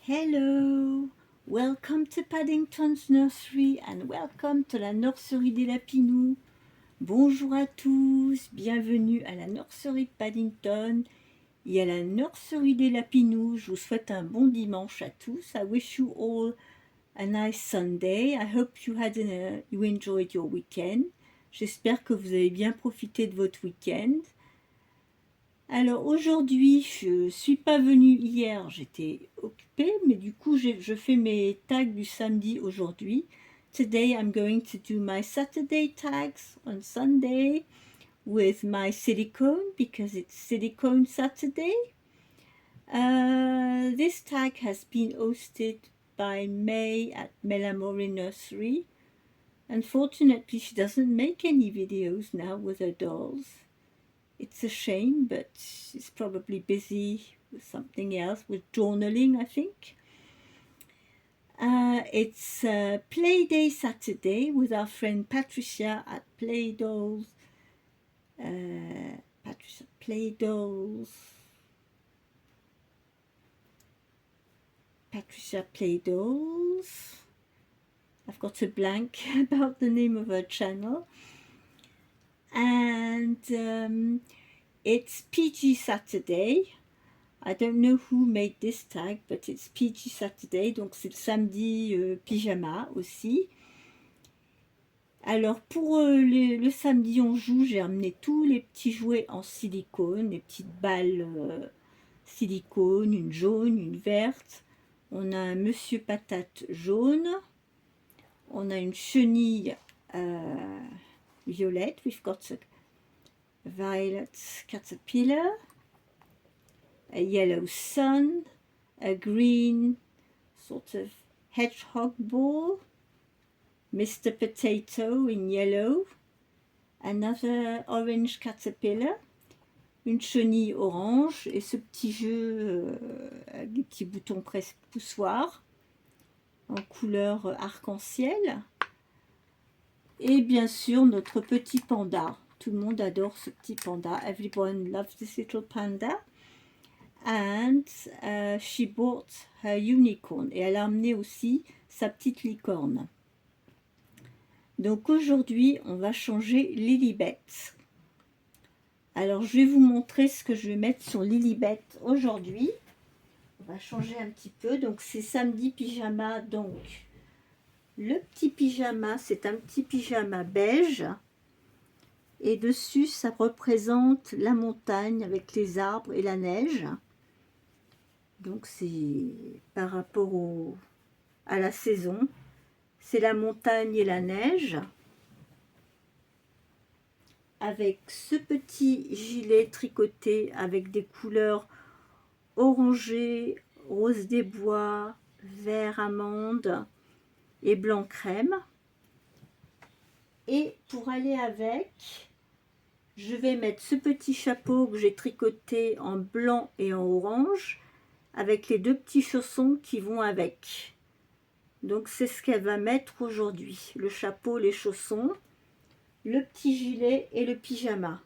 Hello, welcome to Paddington's Nursery and welcome to la nurserie des Lapinous. Bonjour à tous, bienvenue à la nurserie de Paddington et à la nurserie des Lapinous. Je vous souhaite un bon dimanche à tous. I wish you all a nice Sunday. I hope you enjoyed your weekend. J'espère que vous avez bien profité de votre week-end. Alors aujourd'hui, je ne suis pas venue hier, j'étais occupée, mais du coup je fais mes tags du samedi aujourd'hui. Today I'm going to do my Saturday tags on Sunday with my silicone because it's Silicone Saturday. This tag has been hosted by May at Melamore Nursery. Unfortunately, she doesn't make any videos now with her dolls. It's a shame, but she's probably busy with something else, with journaling, I think. It's Play Day Saturday with our friend Patricia at Play Dolls. Patricia Play Dolls. Patricia Play Dolls. I've got a blank about the name of her channel. And it's PG Saturday. I don't know who made this tag, but it's PG Saturday, donc c'est le samedi pyjama aussi. Alors pour le samedi on joue, j'ai amené tous les petits jouets en silicone, les petites balles silicone, une jaune, une verte. On a un monsieur patate jaune. On a une chenille violette. We've got a violet caterpillar. A yellow sun, a green sort of hedgehog ball, Mr. Potato in yellow, another orange caterpillar, une chenille orange et ce petit jeu avec des petits boutons presque poussoirs en couleur arc-en-ciel. Et bien sûr notre petit panda. Tout le monde adore ce petit panda. Everyone loves this little panda. And she bought her unicorn. Et elle a amené aussi sa petite licorne. Donc aujourd'hui, on va changer Lilibet. Alors je vais vous montrer ce que je vais mettre sur Lilibet aujourd'hui. On va changer un petit peu. Donc c'est samedi pyjama. Donc le petit pyjama, c'est un petit pyjama beige. Et dessus, ça représente la montagne avec les arbres et la neige. Donc c'est par rapport à la saison, c'est la montagne et la neige, avec ce petit gilet tricoté avec des couleurs orangé, rose des bois, vert amande et blanc crème. Et pour aller avec, je vais mettre ce petit chapeau que j'ai tricoté en blanc et en orange, avec les deux petits chaussons qui vont avec. Donc c'est ce qu'elle va mettre aujourd'hui, le chapeau, les chaussons, le petit gilet et le pyjama.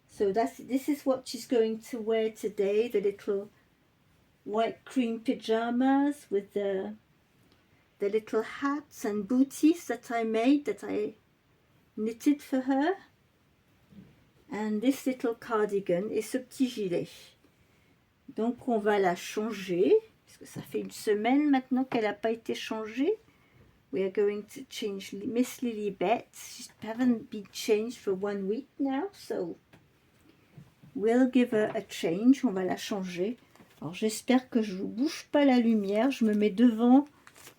So this is what she's going to wear today, the little white cream pyjamas with the little hats and booties that I made, that I knitted for her. And this little cardigan et ce petit gilet. Donc on va la changer, parce que ça fait une semaine maintenant qu'elle n'a pas été changée. We are going to change Miss Lilibet. She haven't been changed for 1 week now, so we'll give her a change. On va la changer. Alors j'espère que je ne bouge pas la lumière. Je me mets devant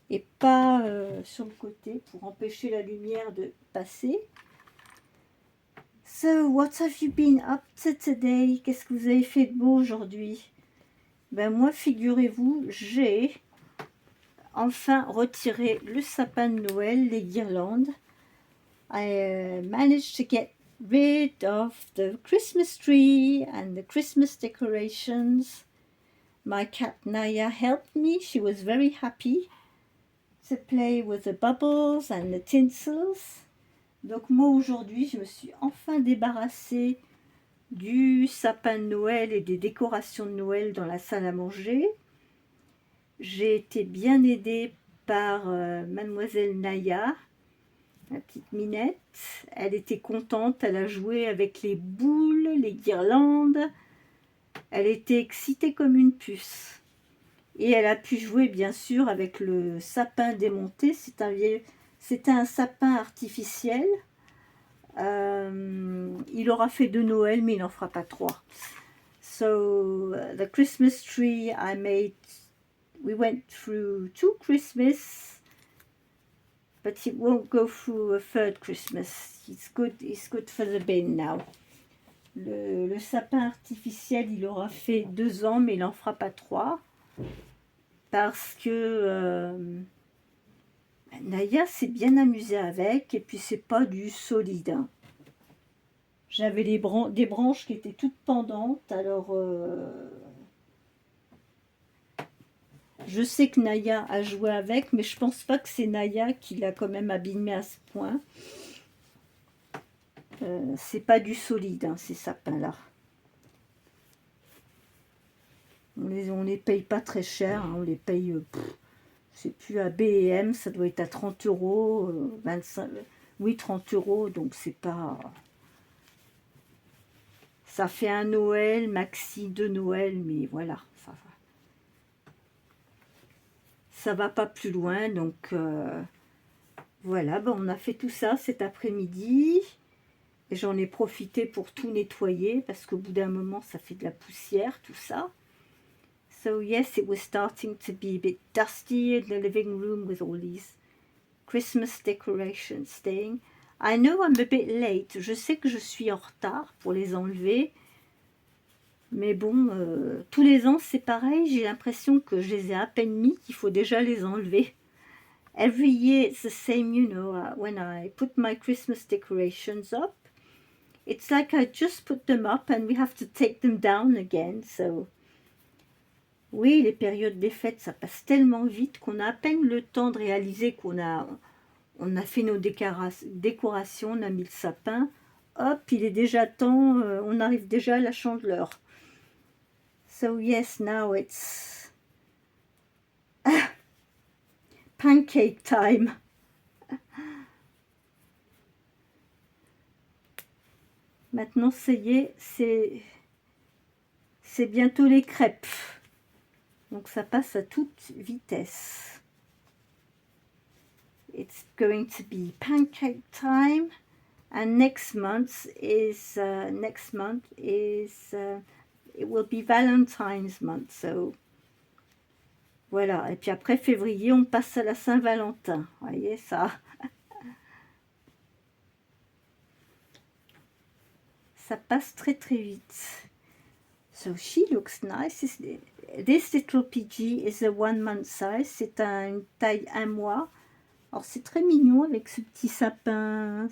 et pas sur le côté pour empêcher la lumière de passer. So, what have you been up to today? Qu'est-ce que vous avez fait de beau aujourd'hui? Ben moi, figurez-vous, j'ai enfin retiré le sapin de Noël, les guirlandes. I managed to get rid of the Christmas tree and the Christmas decorations. My cat Naya helped me. She was very happy to play with the bubbles and the tinsels. Donc moi aujourd'hui, je me suis enfin débarrassée du sapin de Noël et des décorations de Noël dans la salle à manger. J'ai été bien aidée par mademoiselle Naya, la petite Minette. Elle était contente, elle a joué avec les boules, les guirlandes. Elle était excitée comme une puce. Et elle a pu jouer bien sûr avec le sapin démonté. C'était un sapin artificiel. Il aura fait 2 Noël, mais il n'en fera pas 3. So the Christmas tree I made, we went through 2 Christmas, but it won't go through a 3rd Christmas. It's good for the bin now. Le sapin artificiel, il aura fait 2 ans, mais il n'en fera pas 3. Parce que Naya s'est bien amusée avec, et puis c'est pas du solide. Hein. J'avais des branches qui étaient toutes pendantes, alors je sais que Naya a joué avec, mais je pense pas que c'est Naya qui l'a quand même abîmé à ce point. C'est pas du solide, hein, ces sapins-là. On les paye pas très cher, hein, on les paye, je sais plus, à B&M, ça doit être à 30 euros, 25, oui 30 euros, donc c'est pas... Ça fait un Noël, maxi 2 Noël, mais voilà, ça va pas plus loin, donc voilà, ben on a fait tout ça cet après-midi. Et j'en ai profité pour tout nettoyer, parce qu'au bout d'un moment, ça fait de la poussière, tout ça. So yes, it was starting to be a bit dusty in the living room with all these Christmas decorations staying. I know I'm a bit late. Je sais que je suis en retard pour les enlever. Mais bon, tous les ans, c'est pareil. J'ai l'impression que je les ai à peine mis, qu'il faut déjà les enlever. Every year, it's the same, you know, when I put my Christmas decorations up. It's like I just put them up and we have to take them down again. So, oui, les périodes des fêtes, ça passe tellement vite qu'on a à peine le temps de réaliser qu'on a fait nos décorations, on a mis le sapin. Hop, il est déjà temps, on arrive déjà à la chandeleur. So yes, now it's pancake time. Maintenant, ça y est, c'est bientôt les crêpes. Donc ça passe à toute vitesse. It's going to be pancake time, and next month is it will be Valentine's month. So voilà. Et puis après février, on passe à la Saint-Valentin. Vous voyez ça? Ça passe très très vite. So she looks nice. This little PG is a 1 month size. C'est une taille 1 mois. Alors c'est très mignon avec ce petit sapin.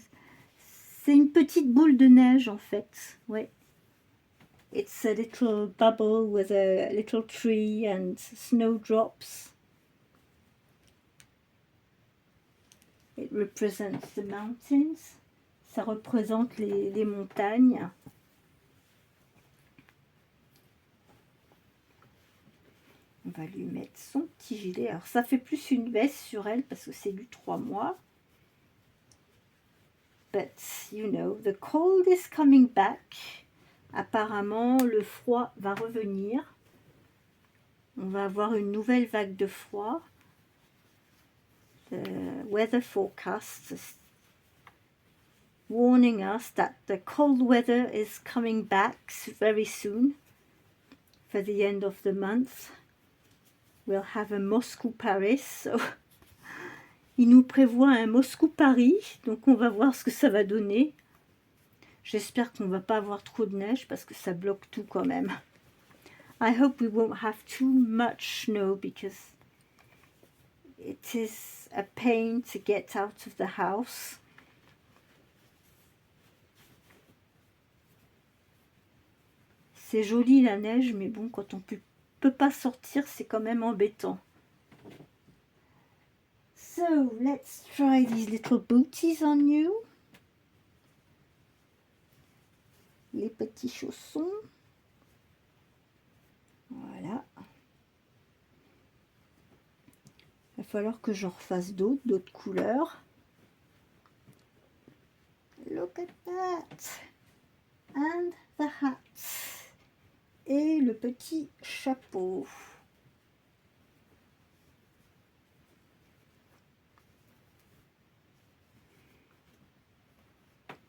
C'est une petite boule de neige en fait. Ouais. It's a little bubble with a little tree and snowdrops. It represents the mountains. Ça représente les montagnes. On va lui mettre son petit gilet. Alors ça fait plus une veste sur elle parce que c'est du 3 mois. But, you know, the cold is coming back. Apparemment, le froid va revenir. On va avoir une nouvelle vague de froid. The weather forecast is warning us that the cold weather is coming back very soon. For the end of the month. We'll have a Moscou-Paris. So il nous prévoit un Moscou-Paris, donc on va voir ce que ça va donner. J'espère qu'on va pas avoir trop de neige parce que ça bloque tout quand même. I hope we won't have too much snow because it is a pain to get out of the house. C'est joli la neige, mais bon, quand on peut pas sortir, c'est quand même embêtant. So, let's try these little booties on you. Les petits chaussons. Voilà. falloir que j'en refasse d'autres couleurs. Look at that. And the hat. Et le petit chapeau.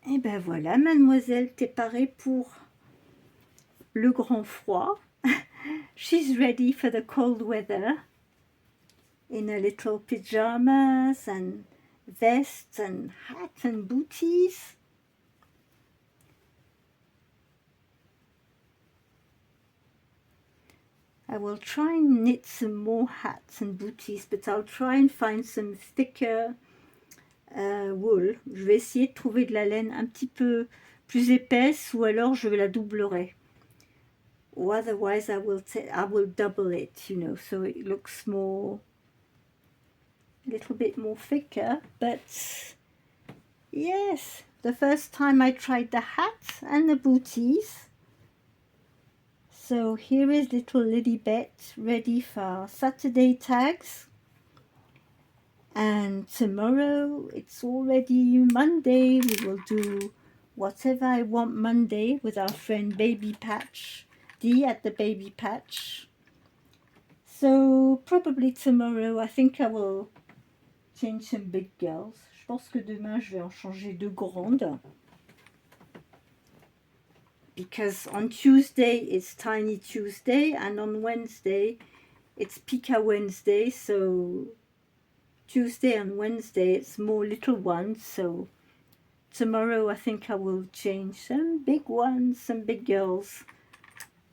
Et ben voilà, mademoiselle, t'es parée pour le grand froid. She's ready for the cold weather. In a little pajamas and vests and hat and booties. I will try and knit some more hats and booties, but I'll try and find some thicker wool. Je vais essayer de trouver de la laine un petit peu plus épaisse, ou alors je la doublerai. Or otherwise I will double it, you know, so it looks more, a little bit more thicker. But yes, the first time I tried the hat and the booties. So here is little Lilibet ready for Saturday tags. And tomorrow it's already Monday. We will do whatever I want Monday with our friend Baby Patch, Dee at the Baby Patch. So probably tomorrow I think I will change some big girls. Je pense que demain je vais en changer 2 grandes. Because on Tuesday it's Tiny Tuesday and on Wednesday it's Pika Wednesday, so Tuesday and Wednesday it's more little ones, so tomorrow I think I will change some big ones, some big girls.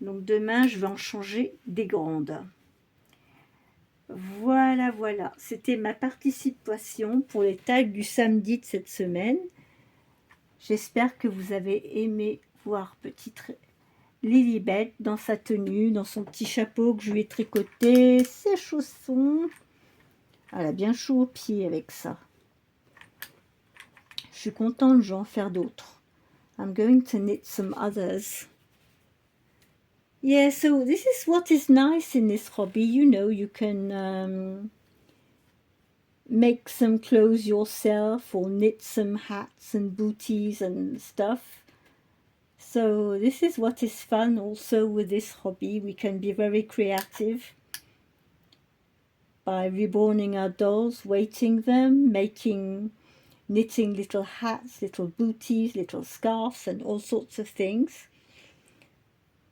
Donc demain je vais en changer des grandes. Voilà, voilà, c'était ma participation pour les tags du samedi de cette semaine. J'espère que vous avez aimé voir petite Lilibet dans sa tenue, dans son petit chapeau que je lui ai tricoté, ses chaussons. Elle a bien chaud aux pieds avec ça. Je suis contente, je vais en faire d'autres. I'm going to knit some others. Yeah, so this is what is nice in this hobby. You know, you can make some clothes yourself or knit some hats and booties and stuff. So this is what is fun also with this hobby. We can be very creative by reborning our dolls, weighting them, knitting little hats, little booties, little scarves and all sorts of things.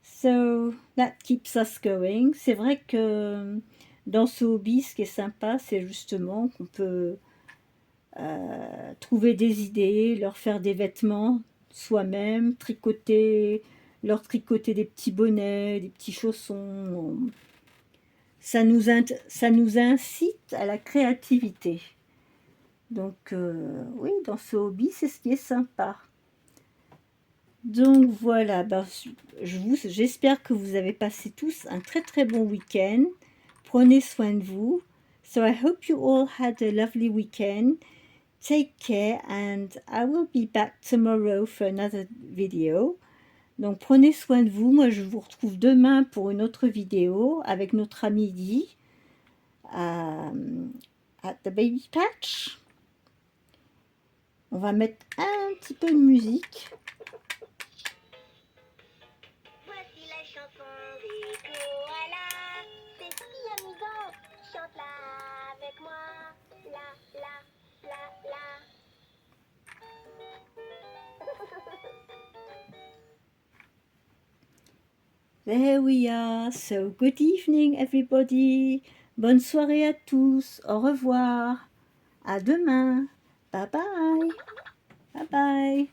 So that keeps us going. C'est vrai que dans ce hobby, ce qui est sympa, c'est justement qu'on peut trouver des idées, leur faire des vêtements soi-même, leur tricoter des petits bonnets, des petits chaussons. Ça nous incite à la créativité. Donc oui, dans ce hobby, c'est ce qui est sympa. Donc voilà, j'espère que vous avez passé tous un très très bon week-end. Prenez soin de vous. So I hope you all had a lovely weekend. Take care and I will be back tomorrow for another video. Donc prenez soin de vous. Moi je vous retrouve demain pour une autre vidéo avec notre ami Dee at the Baby Patch. On va mettre un petit peu de musique. Voici la chanson des koalas. C'est si amusant. Chante-la avec moi. La, la, la, la. There we are. So good evening everybody. Bonne soirée à tous. Au revoir. À demain. Bye bye. Bye bye.